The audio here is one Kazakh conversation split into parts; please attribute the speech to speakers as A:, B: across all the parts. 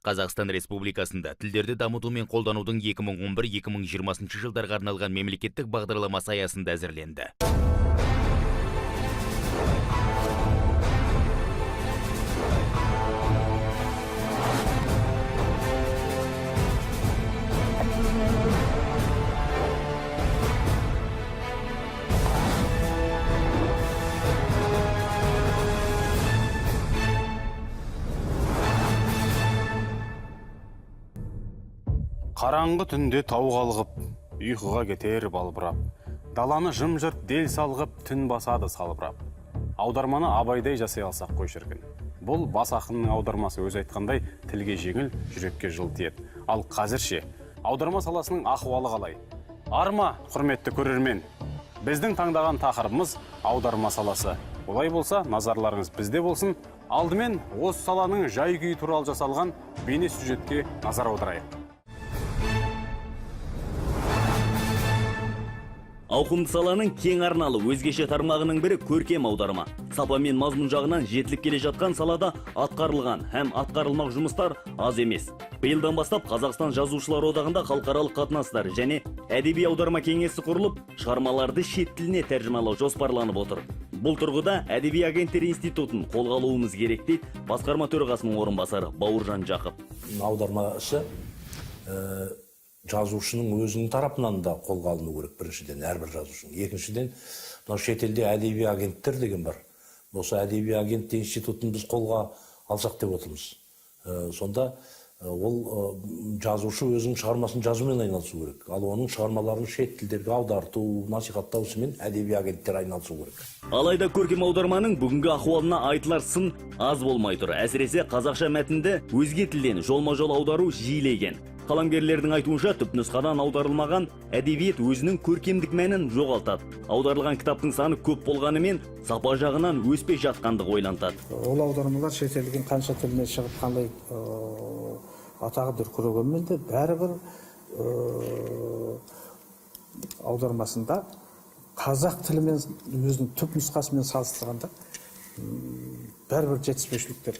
A: Қазақстан Республикасында тілдерді дамыту мен қолданудың 2011-2020 жылдарға арналған мемлекеттік бағдарламасы аясында әзірленді.
B: Қараңғы түнде тау қалғып, ұйқыға кетер балбырап. Даланы жым-жырт дел салғып, түн басады салбырап. Аударманы абайдай жасай алсақ қой шіркін. Бұл бас ақынның аудармасы өз айтқандай тілге жеңіл, жүрекке жыл тиеді. Ал қазірше аударма саласының ахуалы қалай? Арма, құрметті көрермен. Біздің таңдаған тақырыбымыз аударма саласы. Олай болса, назарларыңыз бізде болсын. Алдымен осы саланың жай-күйі туралы жасалған бейне сюжетке назар аударайық.
C: Ауқымды саланың кең арналы өзгеше тармағының бірі көркем аударма. Сапа мен мазмұн жағынан жетіліп келе жатқан салада атқарылған һәм атқарылмақ жұмыстар аз емес. Биылдан бастап Қазақстан Жазушылар одағында халықаралық қатынастар және әдеби аударма кеңесі құрылып, шығармаларды шет тіліне тәржімалау жоспарланып отыр. Бұл тұрғыда әдеби агенттер институтын қолға алуымыз керек дейді басқарма төрағасының орынбасары Бауыржан Жақып.
D: Аудармашы жазушының өзінің тарапынан да қолға алыну керек, біріншіден, әрбір жазушының. Екіншіден, шетелде әдеби агенттер деген бар. Осы әдеби агент институтын біз қолға алсақ деп отырмыз. Сонда ол жазушы өзінің шығармасын жазумен айналысу керек. Ал оның шығармаларын шет тілдерге аударту, насихаттаусымен әдеби агенттер айналысу керек.
C: Алайда көркем аударманың бүгінгі ахуалына айтылар сын аз болмай тұр. Әсіресе қазақша мәтінді өзге тілден жолма-жол аудару жиілеген. Қаламгерлердің айтуынша түпнұсқадан аударылмаған әдебиет өзінің көркемдік мәнін жоғалтады. Аударылған кітаптың саны көп болғанымен сапа жағынан өспей жатқандығы ойлантады.
E: Ол аудармалар шетелдің қанша тіліне шығып қандай атағы дүркірегенмен де бәрібір аудармасында қазақ тілімен өзінің түп нұсқасымен салыстырғанда бәрібір жетіспеушіліктер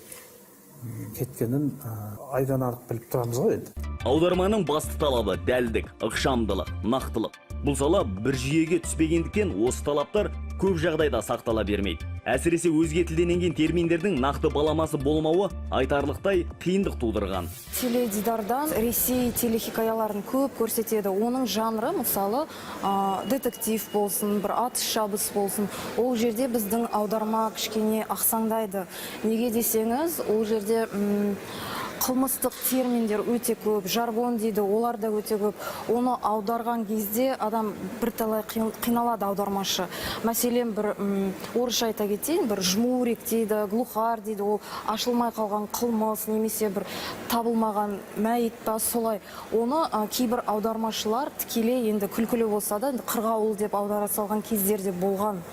E: кеткенін айдан анық біліп тұрамыз ғой енді.
C: Аударманың басты талабы дәлдік, ықшамдылық, нақтылық. Бұл сала бір жүйеге түспегендіктен осы талаптар көп жағдайда сақтала бермейді. Әсіресе өзге тілден енген терминдердің нақты баламасы болмауы айтарлықтай қиындық тудырған.
F: Теледидардан Ресей телехикаяларын көп көрсетеді. Оның жанры, мысалы, детектив болсын, бір атыс шабыс болсын. Ол жерде біздің аударма кішкене ақсаңдайды. Неге десеңіз, ол жерде қылмыстық терминдер өте көп, жаргон дейді, олар да өте көп. Оны аударған кезде адам бірталай қиналады аудармашы. Мәселен, бір орысша айта кетейін, бір жмурик дейді, глухар дейді, ол ашылмай қалған қылмыс, немесе бір табылмаған мәйіт па, солай. Оны кейбір аудармашылар тікелей енді күлкілі болса да, қырғауыл деп аудара салған кездерде болған.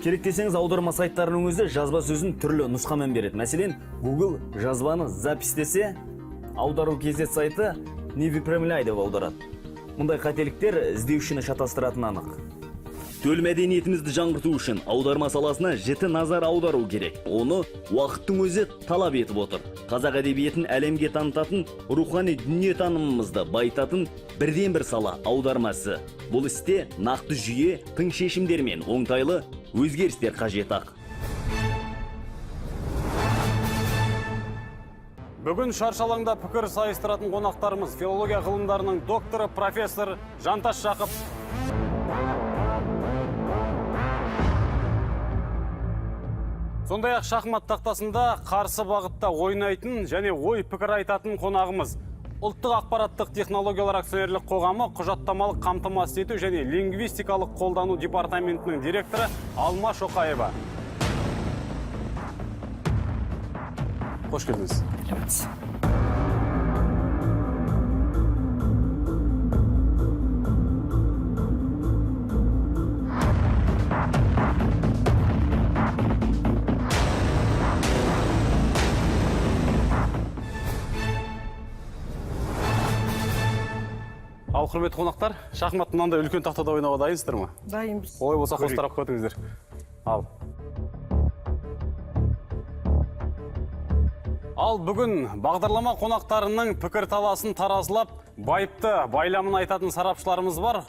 C: Керек десеңіз, аударма сайттарының өзі жазба сөзін түрлі нұсқамен береді. Мәселен, Google жазбаны запистесе, аудару кезет сайты не выпрямляй деп аударады. Мұндай қателіктер іздеушіні шатастыратын анық. Төл мәдениетімізді жаңғырту үшін аударма саласына жіті назар аудару керек. Оны уақыттың өзі талап етіп отыр. Қазақ әдебиетін әлемге танытатын, рухани дүниетанымымызды байытатын бірден бір сала аудармасы. Бұл істе нақты жүйе, тың шешімдер мен оңтайлы өзгерістер қажет ақ.
B: Бүгін шаршалаңда пікір сайыстыратын қонақтарымыз филология ғылымдарының докторы профессор Жантас Жақып. Сондай-ақ шахмат тақтасында қарсы бағытта ойнайтын және ой пікір айтатын қонағымыз. Ұлттық ақпараттық технологиялар акционерлік қоғамы құжаттамалық қамтамасыз ету және лингвистикалық қолдану департаментінің директоры Алма Шоқаева. Қош келдіңіз. Ал құрметті қонақтар, шахмат мынандай үлкен тақтада ойнауға дайынсыздар ма?
F: Дайынбыз.
B: Олай болса қос тарапқа өтіңіздер. Ал. Ал бүгін бағдарлама қонақтарының пікір таласын таразылап, байыпты байламын айтатын сарапшыларымыз бар.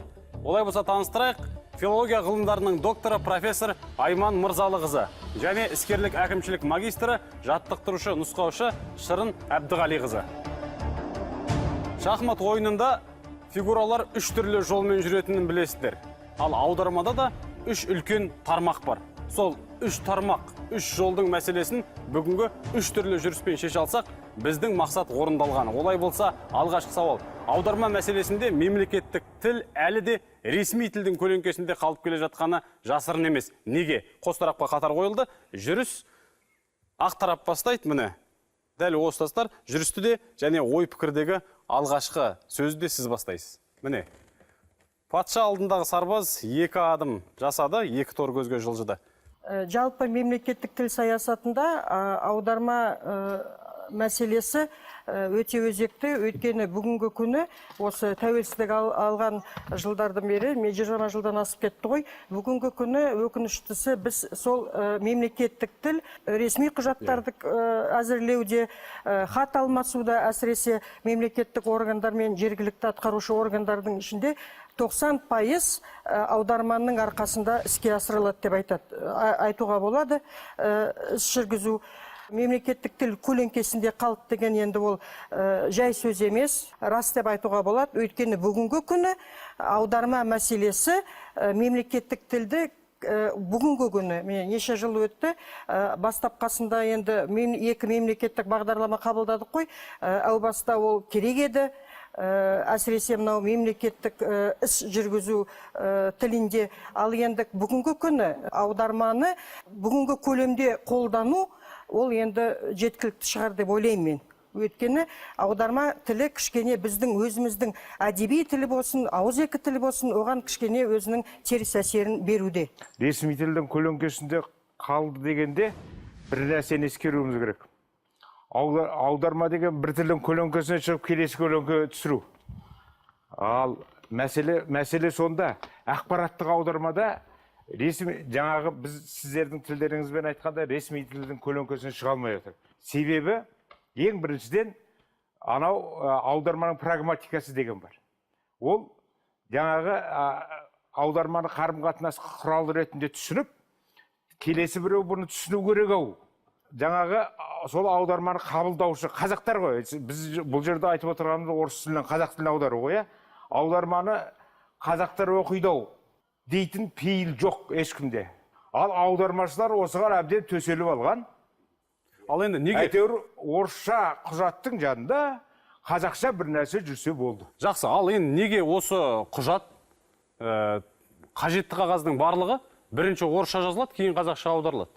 B: Олай болса таныстырайық, филология ғылымдарының докторы профессор Айман Мырзалықызы және іскерлік әкімшілік магистрі, жаттықтырушы нұсқаушы Шырын Әбдіғалиқызы. Шахмат ойынында фигуралар үш түрлі жолмен жүретінін білесіздер. Ал аудармада да үш үлкен тармақ бар. Сол үш тармақ, үш жолдың мәселесін бүгінгі үш түрлі жүріспен шеше алсақ, біздің мақсат орындалған. Олай болса, алғашқы сауал. Аударма мәселесінде мемлекеттік тіл әлі де ресми тілдің көлеңкесінде қалып келе жатқаны жасырын емес. Неге? Қос тарапқа қатар қойылды. Жүріс ақ тарап бастайды, міне. Дәл осы тастар жүрісті де және ой пікірдегі алғашқы сөзді сіз бастайсыз. Міне. Патша алдындағы сарбаз екі адым жасады, екі тор көзге жылжыды.
G: Жалпы мемлекеттік тіл саясатында аударма мәселесі өте өзекті. Өйткені бүгінгі күні осы тәуелсіздік алған жылдардан бері, 20 жылдан асып кетті ғой. Бүгінгі күні өкініштісі біз сол мемлекеттік тіл ресми құжаттарды әзірлеуде, хат алмасуда, әсіресе мемлекеттік органдар мен жергілікті атқарушы органдардың ішінде 90% аударманың арқасында іске асырылады деп айтуға болады. Іс жүргізу мемлекеттік тіл көлеңкесінде қалды деген енді ол жай сөз емес, рас деп айтуға болады. Өйткені бүгінгі күні аударма мәселесі мемлекеттік тілді бүгінгі күні, неше жыл өтті, бастапқасында енді екі мемлекеттік бағдарлама қабылдадық қой, әу баста ол керек еді. Әсіресе мынау мемлекеттік іс жүргізу тілінде. Ал енді бүгінгі күні аударманы бүгінгі көлемде қолдану ол енді жеткілікті шығар деп ойлаймын мен. Өйткені аударма тілі кішкене біздің өзіміздің әдеби тілі болсын, ауызекі тілі болсын, оған кішкене өзінің теріс әсерін беруде.
H: Ресми тілдің көлеңкесінде қалды дегенде бір нәрсені ескеруіміз керек. Аударма деген бір тілдің көлеңкесіне шығып келесі көлеңке түсіру. Ал мәселе сонда ақпараттық аудармада жаңағы біз сіздердің тілдеріңізбен айтқанда ресми тілдің көлеңкесіне шыға алмай отыр. Себебі ең біріншіден анау аударманың прагматикасы деген бар. Ол жаңағы аударманы қарым-қатынас құралы ретінде түсініп, келесі біреу бұны түсіну керек ау. Жаңағы сол аударманы қабылдаушы қазақтар ғой. Біз бұл жерде айтып отырғанымыз орыс тілінен қазақ тіліне аудару ғой. Аударманы қазақтар оқиды ау дейтін пейіл жоқ ешкімде. Ал аудармашылар осыған әбден төселіп алған.
B: Ал енді неге?
H: Әйтеуір орысша құжаттың жанында қазақша бір нәрсе жүрсе болды.
B: Жақсы, ал енді неге осы құжат қажетті қағаздың барлығы бірінші орысша жазылады, кейін қазақша аударылады?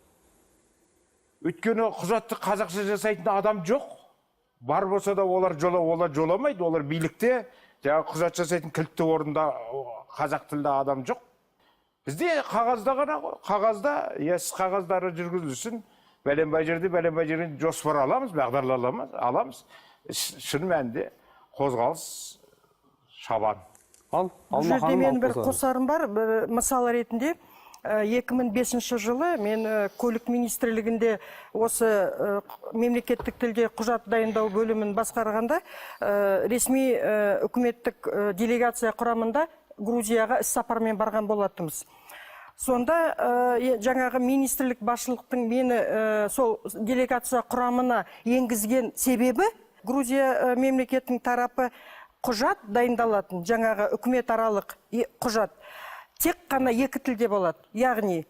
H: Өйткені құжатты қазақша жасайтын адам жоқ. Бар болса да олар жоламайды. Олар билікте жаңағы құжат жасайтын кілтті орында қазақ тілді адам жоқ. Бізде қағазда ғана ғой. Қағазда, сіз қағаздары жүргізілсін. Бәленбай жерден жоспар аламыз, бағдарлама аламыз. Шын мәнінде қозғалыс шабан.
G: Бұл жерде мен бір қосарым бар, мысал ретінде. 2005 жылы мен көлік министрлігінде осы мемлекеттік тілде құжат дайындау бөлімін басқарғанда ресми үкіметтік делегация құрамында Грузияға іс-сапармен барған болатынбыз. Сонда жаңағы министрлік басшылықтың мені сол делегация құрамына енгізген себебі Грузия мемлекеттің тарапы құжат дайындалатын, жаңағы үкімет аралық құжат тек қана екі тілде болады. Яғни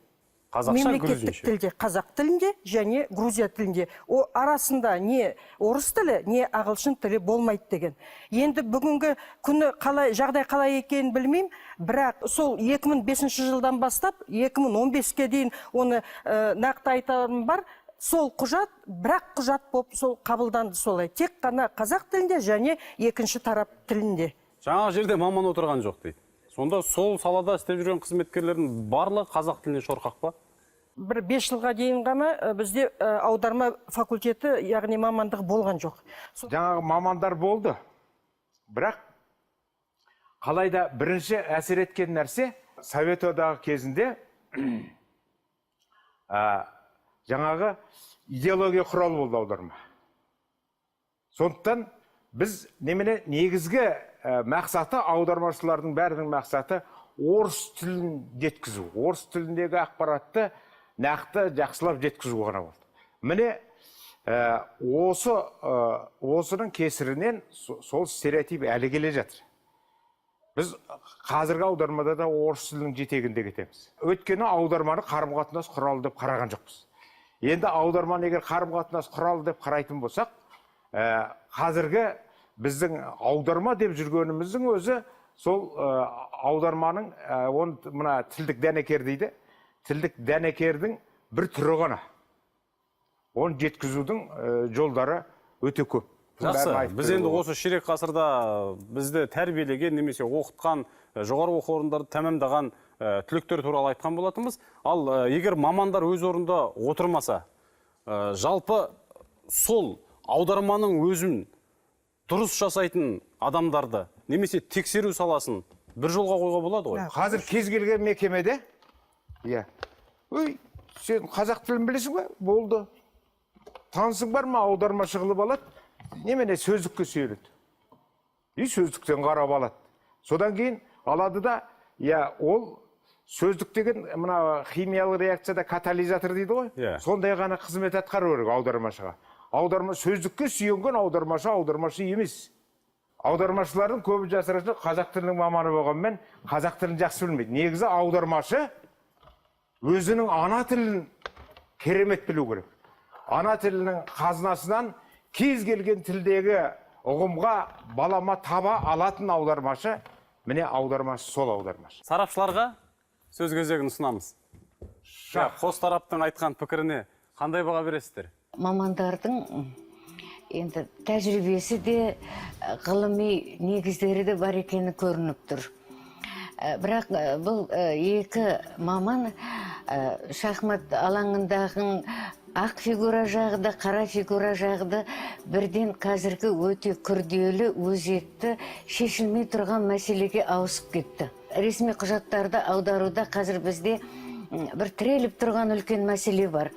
G: мемлекеттік тілде, қазақ тілінде және Грузия тілінде. О арасында не орыс тілі, не ағылшын тілі болмайды деген. Енді бүгінгі күні жағдай қалай екенін білмеймін, бірақ сол 2005 жылдан бастап 2015-ке дейін оны нақты айтарым бар. Сол құжат, бірақ құжат болып сол қабылданды солай. Тек қана қазақ тілінде және екінші тарап тілінде.
B: Жаңа жерде маман отырған жоқ дейді. Сонда сол салада істеп жүрген қызметкерлердің барлығы қазақ тіліне шорқақ па?
G: Бір 5 жылға дейін ғана бізде аударма факультеті, яғни мамандық болған жоқ.
H: Жаңағы мамандар болды. Бірақ қалайда бірінші әсер еткен нәрсе Совет одағы кезінде жаңағы идеология құралы болды аударма. Сондықтан біз негізгі мақсаты, аудармашылардың бәрінің мақсаты орыс тілін жеткізу, орыс тіліндегі ақпаратты нақты жақсылап жеткізу ғана болды. Міне осының кесірінен сол стереотип әлі келе жатыр. Біз қазіргі аудармада да орыс тілінің жетегінде кетеміз. Өйткені аударманы қарым-қатынас құралы деп қараған жоқпыз. Енді аударманы егер қарым-қатынас құралы деп қарайтын болсақ, қазіргі біздің аударма деп жүргеніміздің өзі сол аударманың мына тілдік дәнекер дейді. Тілдік дәнекердің бір түрі ғана. Оны жеткізудің жолдары өте көп.
B: Жақсы, біз енді осы ширек ғасырда бізді тәрбиелеген немесе оқытқан, жоғары оқу орындарды тәмамдаған түлектер туралы айтқан болатынбыз. Ал егер мамандар өз орында отырмаса, жалпы сол аударманың өзін дұрыс жасайтын адамдарды немесе тексеру саласын бір жолға қойға болады ғой?
H: Қазір кез келген мекемеде, сен қазақ тілін білесің бе? Болды. Танысың бар ма? Аудармашы қылып алады. Немене сөздікке сүйреді. Сөздіктен қарап алады. Содан кейін алады да, ол сөздік деген мына химиялық реакцияда катализатор дейді ғой. Сондай ғана қызмет атқару керек аудармашыға. Сөздікке сүйенген аудармашы емес. Аудармашылардың көбі жасырады қазақ тілінің маманы болғанмен қазақ тілін жақсы білмейді. Негізі аудармашы өзінің ана тілін керемет білу керек. Ана тілінің қазынасынан кез келген тілдегі ұғымға балама таба алатын аудармашы, міне аудармашы сол аудармашы.
B: Сарапшыларға сөз кезегін ұсынамыз. Қос тараптың айтқан пікіріне қандай баға бересіздер?
I: Мамандардың енді тәжірибесі де ғылыми негіздері де бар екені көрініп тұр. Бірақ бұл екі маман шахмат алаңындағын ақ фигура жағды, қара фигура жағды бірден қазіргі өте күрделі, өзекті, шешілмей тұрған мәселеге ауысып кетті. Ресми құжаттарды аударуда қазір бізде бір тіреліп тұрған үлкен мәселе бар.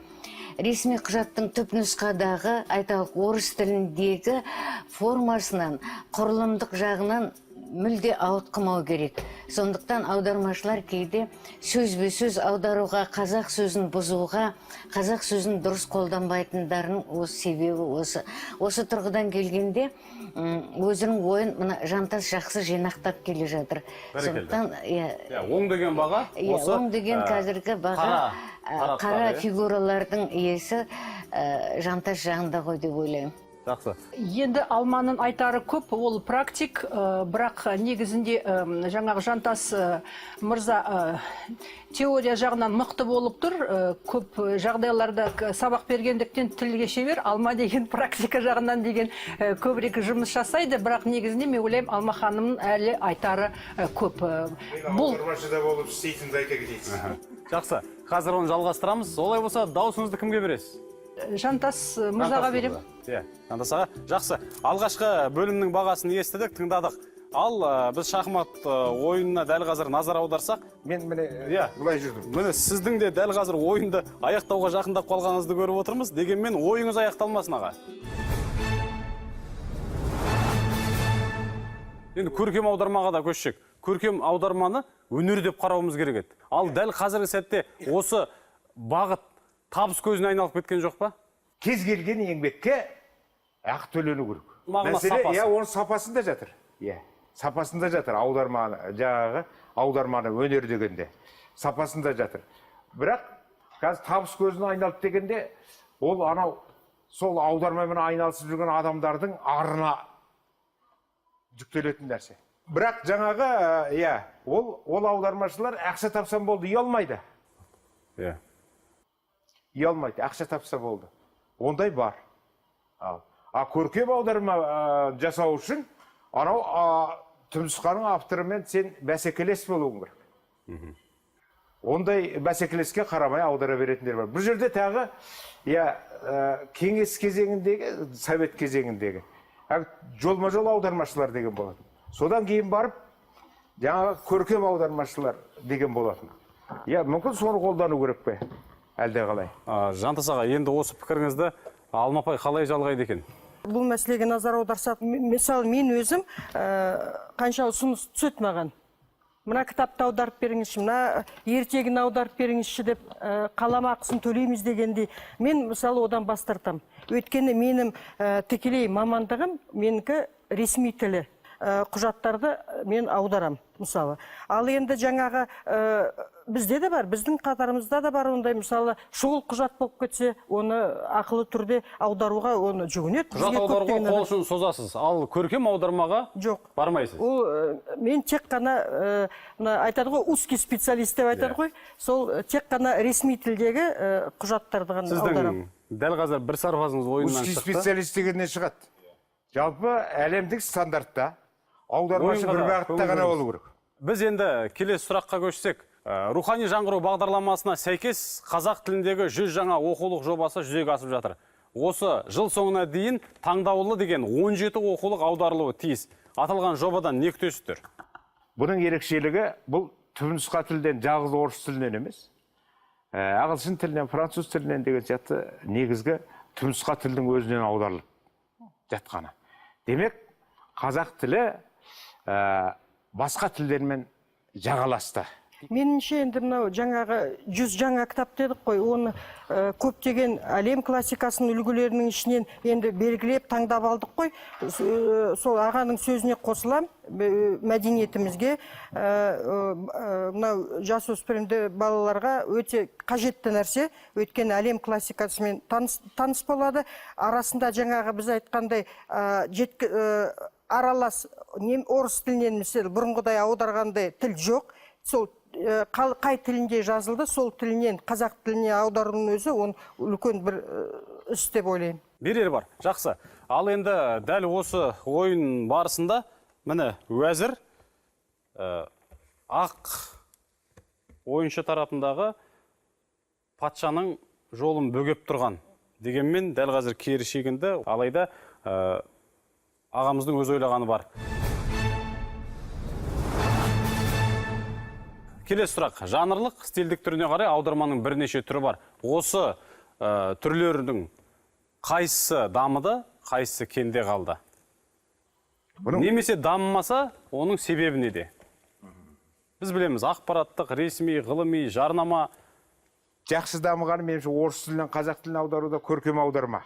I: Ресми құжаттың түпнұсқадағы, айталық орыс тіліндегі формасынан, құрылымдық жағынан мүлде ауытқымау керек. Сондықтан аудармашылар кейде сөзбе-сөз аударуға, қазақ сөзін бұзуға, қазақ сөзін дұрыс қолданбайтындарының осы себебі осы. Осы тұрғыдан келгенде өзінің ойын мына Жантас жақсы жинақтап келе жатыр. Сондықтан
B: оң деген баға?
I: Оң деген қазіргі баға қара фигуралардың иесі Жантас жағында ғой деп ойлаймын.
B: Жақсы.
J: Енді Алманың айтары көп, ол практик, бірақ негізінде жаңағы Жантас мырза теория жағынан мықты болып тұр, көп жағдайларда сабақ бергендіктен тілге шебер, Алма деген практика жағынан деген көбірек жұмыс жасайды, бірақ негізінде мен ойлаймын Алма ханымның әлі айтары көп.
H: Бұл аудармашыда болып істейтінді айта кетейсіз.
B: Жақсы, қазір оны жалғастырамыз. Олай болса, дауысыңызды кімге бересіз?
J: Жантас мырзаға берем.
B: Жантас аға. Жақсы. Алғашқы бөлімнің бағасын естідік, тыңдадық. Ал біз шахмат ойынына дәл қазір назар аударсақ,
H: мен міне бұлай жүрдім.
B: Міне сіздің де дәл қазір ойынды аяқтауға жақындап қалғаныңызды көріп отырмыз. Дегенмен ойыңыз аяқталмасын аға. Енді көркем аудармаға да көшсек. Көркем аударманы өнер деп қарауымыз керек еді. Ал дәл қазіргі сәтте осы бағыт табыс көзіне айналып кеткен жоқ па?
H: Кез келген еңбекке ақы төлену керек.
B: Мәселе,
H: оның сапасында жатыр. Сапасында жатыр аударманы өнер дегенде. Сапасында жатыр. Бірақ қазір табыс көзіне айналып дегенде, ол сол аудармамен айналысып жүрген адамдардың арына жүктелетін нәрсе. Бірақ жаңағы, ол аудармашылар ақша тапсам болды, ұялмайды. Ұялмайды, ақша тапса болды. Ондай бар. Көркем аударма жасау үшін, түпнұсқаның авторымен сен бәсекелес болуың керек. Ондай бәсекелеске қарамай аудара беретіндер бар. Бұл жерде тағы, кеңес кезеңіндегі, совет кезеңіндегі жолма-жол аудармашылар деген болатын. Содан кейін барып, жаңағы көркем аудармашылар деген болатын. Мүмкін соны қолдану керек пе? Әлде қалай?
B: Жантас аға, енді осы пікіріңізді Алмапай қалай жалғайды екен?
G: бұл мәселеге назар аударсақ, мысалы мен өзім қанша ұсыныс түседі маған. Мына кітапты аударып беріңізші, мына ертегіні аударып беріңізші деп қаламақысын төлейміз дегенде, мен мысалы одан бас тартамын. Өйткені менің тікелей мамандығым менікі ресми тілі. Құжаттарды мен аударам, мысалы. Ал енді жаңағы бізде де бар, біздің қатарымызда да бар ондай, мысалы, шұғыл құжат болып кетсе, оны ақылы түрде аударуға оны жүгінеді.
B: Құжат аударуға қол ұшын созасыз, ал көркем аудармаға
G: жоқ,
B: бармайсыз.
G: Ол мен тек қана айтады ғой, узкий специалист деп айтады ғой, сол тек қана ресми тілдегі құжаттарды ғана аударам.
B: Сіздің дәл қазір бір сарбазыңыз ойыннан шықты.
H: Узкий специалист дегеннен шығады. Жалпы әлемдік стандартта аудармашы бір бағытта ғана болу керек.
B: Біз енді келесі сұраққа көшсек, рухани жаңғыру бағдарламасына сәйкес қазақ тіліндегі 100 жаңа оқулық жобасы жүзеге асып жатыр. Осы жыл соңына дейін таңдаулы деген 17 оқулық аударылуы тиіс. Аталған жобадан не күтесіздер?
H: Бұның ерекшелігі бұл түпнұсқа тілден жалғыз орыс тілінен емес, ағылшын тілінен, француз тілінен деген сияқты негізгі түпнұсқа тілдің өзінен аударылып жатқаны. Демек, қазақ тілі басқа тілдермен жағаласты.
G: Меніңше енді мынау жаңағы 100 жаңа кітап дедік қой, оны көптеген әлем классикасының үлгілерінің ішінен енді белгілеп таңдап алдық қой. Сол ағаның сөзіне қосылам, мәдениетімізге, мынау жасөспірімді балаларға өте қажетті нәрсе, өйткені әлем классикасымен таныс болады. Арасында жаңағы біз айтқандай аралас орыс тілінен мысалы бұрынғыдай аударғандай тіл жоқ. Сол қай тілінде жазылды, сол тілінен қазақ тіліне аударудың өзі оны үлкен бір іс деп ойлаймын.
B: Берері бар. Жақсы. Ал енді дәл осы ойын барысында міне уәзір ақ ойыншы тарапындағы патшаның жолын бөгеп тұрған. Дегенмен дәл қазір кері шегінді, алайда ағамыздың өз ойлағаны бар. Келесі сұрақ. Жанрлық, стильдік түріне қарай аударманың бірнеше түрі бар. Осы түрлердің қайсысы дамыды, қайсысы кенде қалды? Немесе дамымаса, оның себебі неде? Біз білеміз, ақпараттық, ресми, ғылыми, жарнама.
H: Жақсы дамығаны меніңше орыс тілінен қазақ тіліне аударуда көркем аударма.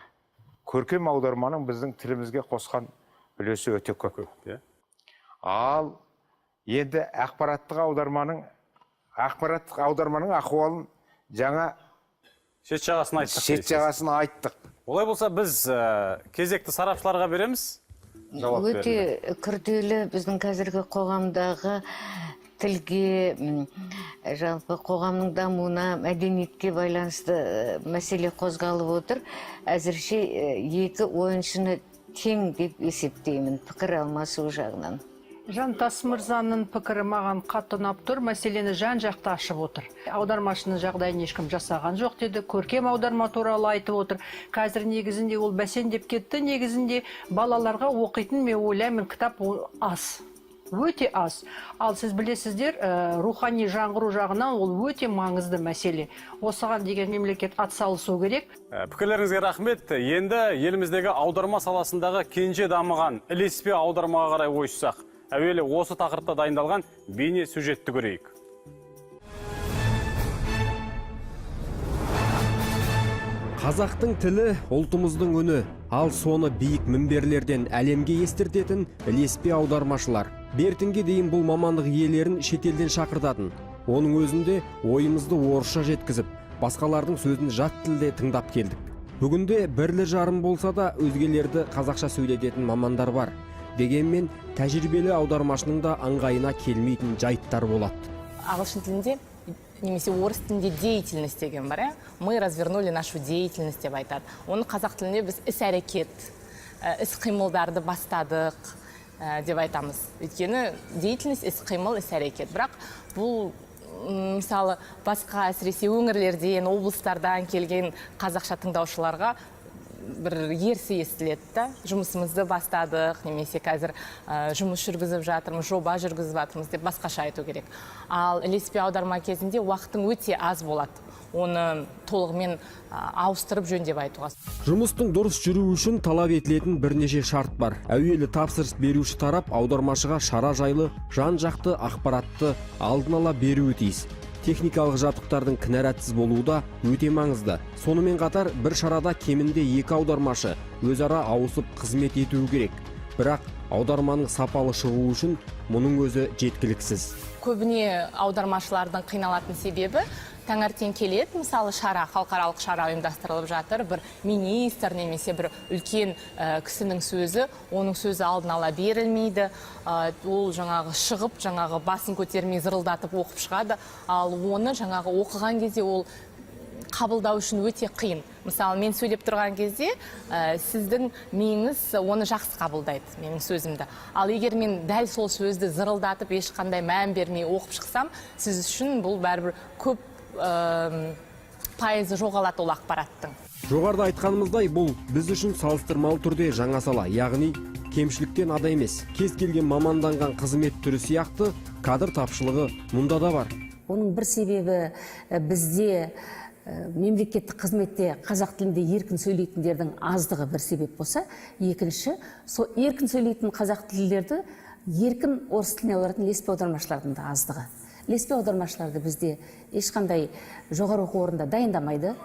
H: Көркем аударманың біздің тілімізге қосқан үлесі өте көп. Ал енді ақпараттық аударманың ахуалын жаңа
B: шет жағасын
H: айттық.
B: Олай болса біз кезекті сарапшыларға береміз.
I: Өте күрделі біздің қазіргі қоғамдағы тілге, жалпы қоғамның дамуына, мәдениетке байланысты мәселе қозғалып отыр. Әзірше екі ойыншыны тең деп есептеймін, пікір алмасу жағынан.
J: Жантас Мырзаның пікірі маған қатты ұнап тұр, мәселені жан-жақты ашып отыр. Аудармашының жағдайын ешкім жасаған жоқ деді, көркем аударма туралы айтып отыр. Қазір негізінде ол бәсеңдеп кетті, негізінде балаларға оқитын мен ойлаймын кітап аз. Өте аз. Ал сіз білесіздер, рухани жаңғыру жағынан ол өте маңызды мәселе. Осыған деген мемлекет атсалысу керек.
B: Пікірлеріңізге рахмет. Енді еліміздегі аударма саласындағы кенже дамыған ілеспе аудармаға қарай ойыссақ, әуелі осы тақырыпта дайындалған бейне сюжетті көрейік.
K: Қазақтың тілі ұлтымыздың үні, ал соны биік мінберлерден әлемге естіртетін ілеспе аудармашылар. Бертінге дейін бұл мамандық иелерін шетелден шақыртатын. Оның өзінде ойымызды орысша жеткізіп, басқалардың сөзін жат тілде тыңдап келдік. Бүгінде бірлі жарым болса да өзгелерді қазақша сөйлететін мамандар бар. Дегенмен тәжірибелі аудармашының да аңғайына келмейтін жайттар болады.
L: Ағылшын тілінде немесе орыс тілінде деятельность деген бар, мы развернули нашу деятельность деп айтады. Оны қазақ тілінде біз іс-әрекет, іс-қимылдарды бастадық деп айтамыз. Өйткені деятельность іс-қимыл, іс-әрекет. Бірақ бұл мысалы басқа әсіресе өңірлерден, облыстардан келген қазақша тыңдаушыларға бір ерсі естіледі да. Жұмысымызды бастадық, немесе қазір жұмыс жүргізіп жатырмыз, жоба жүргізіп жатырмыз деп басқаша айту керек. Ал ілеспе аударма кезінде уақытың өте аз болады. Оны толығымен ауыстырып жөндеп айтуға.
K: Жұмыстың дұрыс жүруі үшін талап етілетін бірнеше шарт бар. Әуелі тапсырыс беруші тарап аудармашыға шара жайлы жан-жақты ақпаратты алдын ала беруі тиіс. Техникалық жабдықтардың кінәратсыз болуы да өте маңызды. Сонымен қатар бір шарада кемінде 2 аудармашы өзара ауысып қызмет етуі керек. Бірақ аударманың сапалы шығуы үшін мұның өзі жеткіліксіз.
L: Көбіне аудармашылардың қиналатын себебі таңертең келеді, мысалы шара, халықаралық шара ұйымдастырылып жатыр, бір министр немесе бір үлкен кісінің сөзі, оның сөзі алдын ала берілмейді, ол жаңағы шығып, жаңағы басын көтермей зырылдатып оқып шығады, ал оны жаңағы оқыған кезде ол қабылдау үшін өте қиын. Мысалы, мен сөйлеп тұрған кезде сіздің миыңыз оны жақсы қабылдайды, менің сөзімді. Ал егер мен дәл сол сөзді зырылдатып, ешқандай мән бермей оқып шықсам, сіз үшін бұл бәрібір көп пайызы жоғалады ол ақпараттың.
K: Жоғарыда айтқанымыздай, бұл біз үшін салыстырмалы түрде жаңа сала, яғни кемшіліктен ада емес. Кез келген маманданған қызмет түрі сияқты кадр тапшылығы мұнда да бар.
M: Оның бір себебі бізде мемлекеттік қызметте қазақ тілінде еркін сөйлейтіндердің аздығы бір себеп болса, екінші, сол еркін сөйлейтін қазақ тілдерді еркін орыс тіліне аударатын ілеспе аудармашылардың да аздығы. Ілеспе аудармашыларды бізде ешқандай жоғары оқу орнында дайындамайды.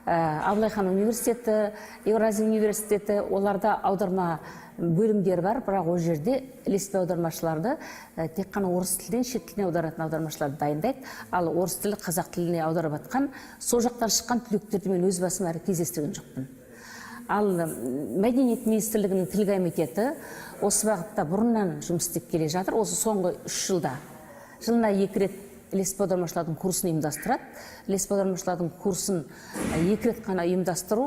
M: Абылай хан университеті, Еуразия университеті, оларда аударма бөлімдері бар, бірақ ол жерде ілеспе аудармашыларды тек қана орыс тілден шет тіліне аударатын аудармашыларды дайындайды. Ал орыс тілі қазақ тіліне аударып жатқан, сол жақтан шыққан түлектерді мен өз басым әрі кездестірген жоқпын. Ал Мәдениет министрлігінің тіл комитеті осы бағытта бұрыннан жұмыс істеп келе жатыр. Осы соңғы 3 жылда жылына 2 рет ілеспе аудармашылардың курсын ұйымдастырады. Ілеспе аудармашылардың курсын 2 рет қана ұйымдастыру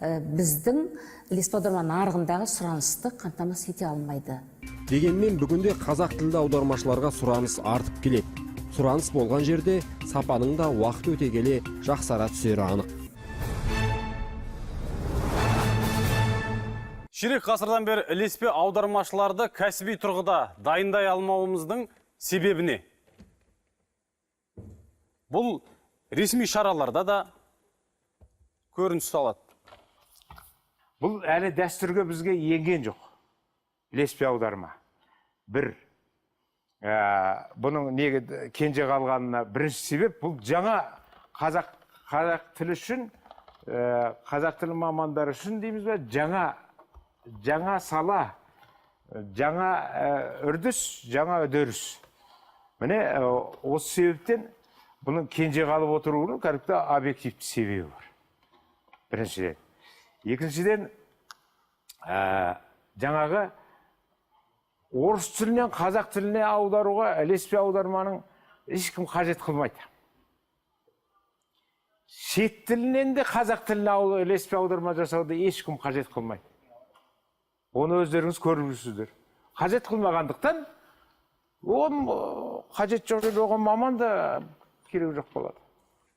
M: біздің ілеспе аударма нарығындағы сұранысты қамтамасыз ете алмайды.
K: Дегенмен бүгінде қазақ тілді аудармашыларға сұраныс артып келеді. Сұраныс болған жерде сапаның да уақыт өте келе жақсара түсері анық.
B: Ширек ғасырдан бері ілеспе аудармашыларды кәсіби тұрғыда дайындай алмауымыздың себебі не? Бұл ресми шараларда да көрініс алады.
H: Бұл әлі дәстүрге бізге енген жоқ. Ілеспе аударма. Бір, бұның неге кенже қалғанына бірінші себеп, бұл жаңа қазақ тілі үшін, қазақ тілі мамандары үшін дейміз бе, жаңа сала, жаңа үрдіс, жаңа үдеріс. Міне, осы себептен бұның кенже қалып отыруының кәдімгі объективті себебі бар. Біріншіден. Екіншіден, жаңағы орыс тілінен қазақ тіліне аударуға ілеспе аударманың ешкім қажет қылмайды. Шет тілінен де қазақ тіліне ілеспе аударма жасауды ешкім қажет қылмайды. Оны өздеріңіз көріп жүрсіздер. Қажет қылмағандықтан, қажет жоқ жерде оған маман да керек жоқ болады.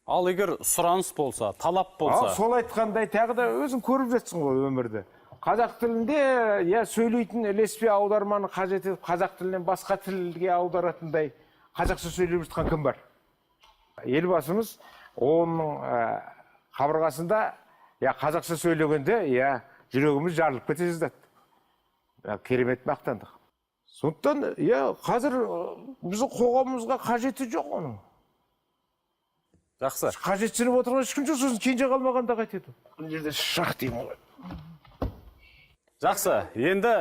B: Ал егер сұраныс болса, талап болса?
H: Сол айтқандай тағы да өзің көріп жатсың ғой өмірді. Қазақ тілінде сөйлейтін ілеспе аударманы қажет етіп, қазақ тілінен басқа тілге аударатындай қазақша сөйлеп жатқан кім бар? Елбасымыз оның қабырғасында қазақша сөйлегенде жүрегіміз жарылып кете жаздады. Керемет мақтандық. Сондықтан қазір біздің қоғамымызға қажеті жоқ оның.
B: Жақсы.
H: Қажетсініп отырған ешкім жоқ, сосын кенже қалмағанда қайтеді. Бұл жерде шақ деймін ғой.
B: Жақсы, енді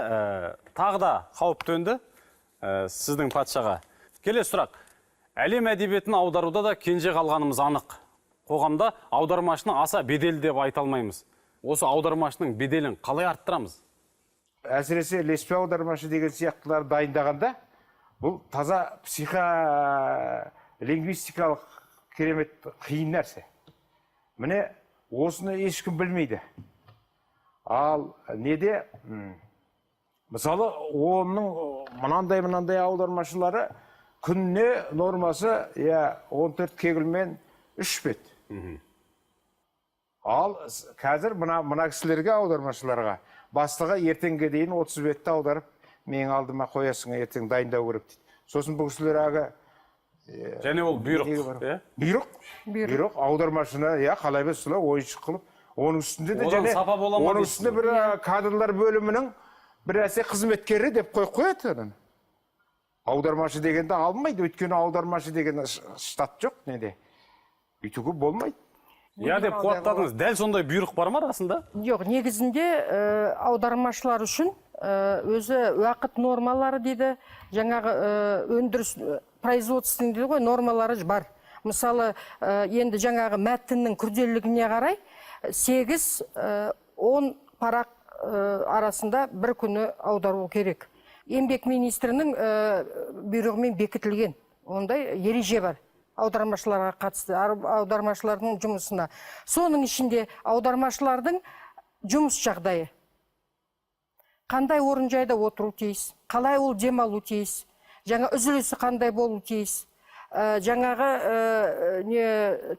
B: тағы да қауіп төнді сіздің патшаға. Келесі сұрақ. Әлем әдебиетін аударуда да кенже қалғанымыз анық. Қоғамда аудармашының аса беделі деп айта алмаймыз. Осы аудармашының беделін қалай арттырамыз?
H: Әсіресе ілеспе аудармашы деген сияқтылар дайындағанда, бұл таза психолингвистикалық керемет қиын нәрсе. Міне, осыны ешкім білмейді. Ал неде, мысалы, оның мынандай аудармашылары күнне нормасы 14 кегілмен 3 бет. Ал қазір мына кісілерге, аудармашыларға, бастығы ертеңге дейін 30 бетті аударып, менің алдыма қоясың, ертең дайындау керек дейді. Сосын бұл кісілер
B: және ол бұйрық,
H: бұйрық, аудармашыны, қалай біз солай ойыншық қылып, оның үстінде де
B: одан сапа бола ма
H: оның
B: дейсіз
H: үстінде бір кадрлар бөлімінің бір әсе қызметкері деп қояды. Аудармашы дегенді алмайды, өйткені аудармашы деген штат жоқ, неде. Үйтуге болмайды.
B: Деп қуаттадыңыз, дәл сондай бұйрық бар ма расында?
G: Жоқ, негізінде аудармашылар үшін өзі уақыт нормалары дейді, жаңағы өндіріс производственный дейді ғой, нормалары бар. Мысалы, енді жаңағы мәтіннің күрделілігіне қарай 8-10 парақ арасында бір күні аудару керек. Еңбек министрінің бұйрығымен бекітілген ондай ереже бар аудармашыларға қатысты, аудармашылардың жұмысына. Соның ішінде аудармашылардың жұмыс жағдайы. Қандай орын жайда отыру тиіс, қалай ол демалу тиіс, жаңа үзілісі қандай болу тиіс, жаңағы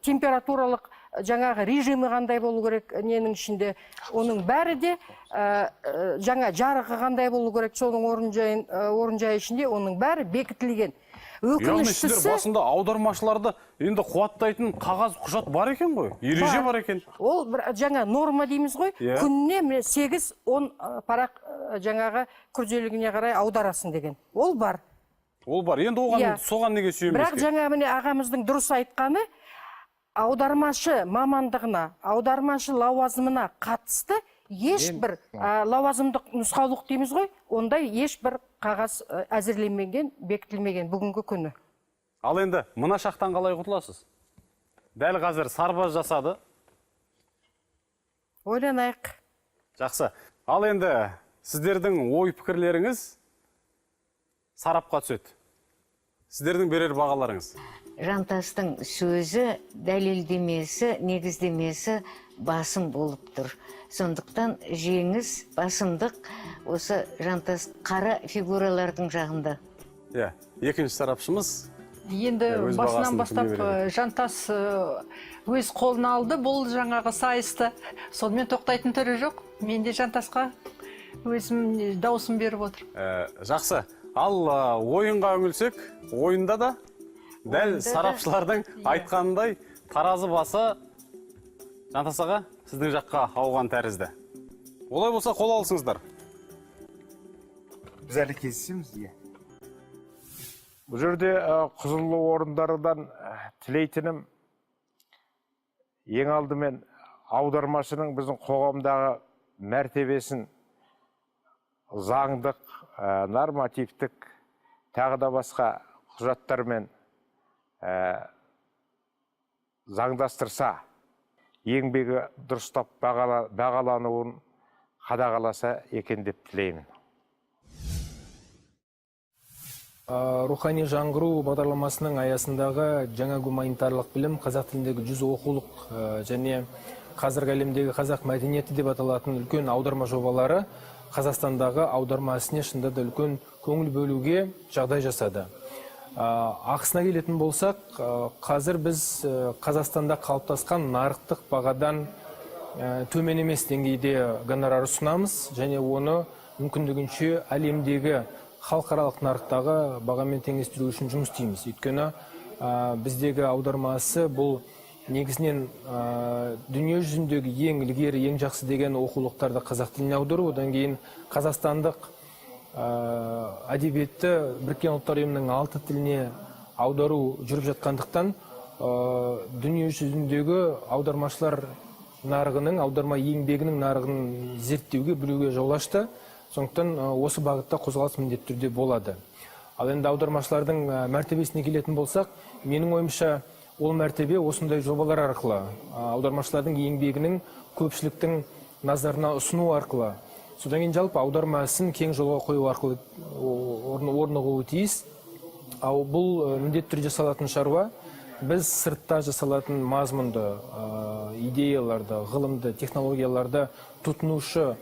G: температуралық жаңағы режимі қандай болу керек ненің ішінде, оның бәрі де жаңа жарығы қандай болу керек, соның орын жайы ішінде оның бәрі бекітілген.
B: Яғни сіздер басында аудармашыларды енді қуаттайтын қағаз құжат бар екен ғой, ереже бар екен.
G: Ол жаңа норма дейміз ғой, күніне 8-10 парақ жаңағы күрделілігіне қарай аударасын деген. Ол бар.
B: Ол бар. Енді соған неге сүйенбеске?
G: Бірақ жаңа міне ағамыздың дұрыс айтқаны, аудармашы мамандығына, аудармашы лауазымына қатысты ешбір лауазымдық нұсқаулық дейміз ғой, ондай ешбір қағаз әзірленмеген, бекітілмеген бүгінгі күні.
B: Ал енді мына шақтан қалай құтыласыз? Дәл қазір сарбаз жасады.
G: Ойланайық.
B: Жақсы. Ал енді сіздердің ой пікірлеріңіз сарапқа түседі. Сіздердің берер бағаларыңыз.
I: Жантастың сөзі, дәлелдемесі, негіздемесі басым болып тұр. Сондықтан жеңіс, басымдық осы Жантас қара фигуралардың жағында.
B: Екінші сарапшымыз.
J: Енді басынан бастап Жантас өз қолына алды бұл жаңағы сайысты. Сонымен тоқтайтын түрі жоқ. Мен де Жантасқа өзім даусым беріп отыр.
B: Жақсы. Ал ойынға үңілсек, ойында да дәл сарапшылардың айтқанындай таразы басы Жантас аға сіздің жаққа ауған тәрізді. Олай болса қол алысыңыздар.
H: Біз әлі кездесеміз. Бұл жерде құзырлы орындардан тілейтінім ең алдымен аудармашының біздің қоғамдағы мәртебесін заңдық, нормативтік, тағы да басқа құжаттармен заңдастырса, еңбегі дұрыстап бағалануын қадағаласа екен деп тілеймін.
N: Рухани жаңғыру бағдарламасының аясындағы жаңа гуманитарлық білім, қазақ тіліндегі 100 оқулық және қазіргі әлемдегі қазақ мәдениеті деп аталатын үлкен аударма жобалары Қазақстандағы аударма ісіне шынында да үлкен көңіл бөлуге жағдай жасады. Ақысына келетін болсақ, қазір біз Қазақстанда қалыптасқан нарықтық бағадан төмен емес деңгейде гонорар ұсынамыз және оны мүмкіндігінше әлемдегі халықаралық нарықтағы бағамен теңестіру үшін жұмыс істейміз. Өйткені біздегі аудармасы бұл негізінен дүние жүзіндегі ең ілгері, ең жақсы деген оқулықтарды қазақ тіліне аудару, одан кейін қазақстандық әдебиетті Біріккен ұлттар ұйымының 6 тіліне аудару жүріп жатқандықтан дүние жүзіндегі аудармашылар нарығының, аударма еңбегінің нарығын зерттеуге, білуге жол ашты. Сондықтан осы бағытта қозғалыс міндетті түрде болады. Ал енді аудармашылардың мәртебесіне келетін болсақ, менің ойымша ол мәртебе осындай жобалар арқылы, аудармашылардың еңбегінің көпшіліктің назарына ұсыну арқылы, содан кейін жалпы аударма ісін кең жолға қою арқылы орнығуы тиіс. Ал бұл міндетті түрде жасалатын шаруа, біз сыртта жасалатын мазмұнды, идеяларды, ғылымды, технологияларды тұтынушы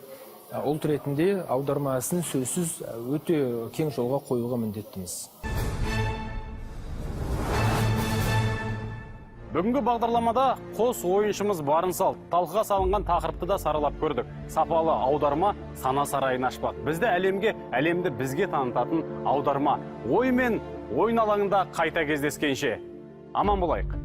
N: ұлт ретінде аударма ісін сөзсіз өте кең жолға қоюға міндеттіміз.
B: Бүгінгі бағдарламада қос ойыншымыз барын салды. Талқыға салынған тақырыпты да саралап көрдік. Сапалы аударма сана сарайын ашпақ. Бізді әлемді бізге танытатын аударма. Ой мен ойын алаңында қайта кездескенше. Аман болайық.